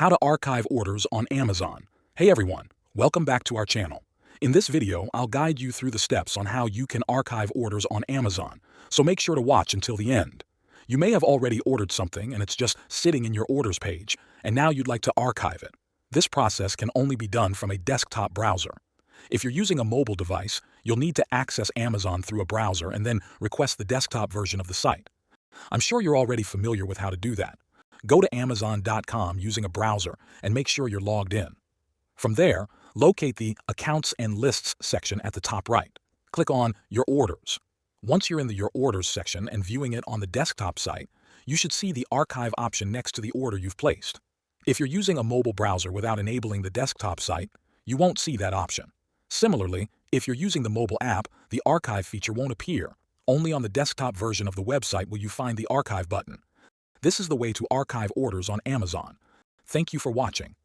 How to archive orders on Amazon. Hey everyone, welcome back to our channel. In this video, I'll guide you through the steps on how you can archive orders on Amazon, so make sure to watch until the end. You may have already ordered something and it's just sitting in your orders page, and now you'd like to archive it. This process can only be done from a desktop browser. If you're using a mobile device, you'll need to access Amazon through a browser and then request the desktop version of the site. I'm sure you're already familiar with how to do that. Go to Amazon.com using a browser and make sure you're logged in. From there, locate the Accounts and Lists section at the top right. Click on Your Orders. Once you're in the Your Orders section and viewing it on the desktop site, you should see the Archive option next to the order you've placed. If you're using a mobile browser without enabling the desktop site, you won't see that option. Similarly, if you're using the mobile app, the Archive feature won't appear. Only on the desktop version of the website will you find the Archive button. This is the way to archive orders on Amazon. Thank you for watching.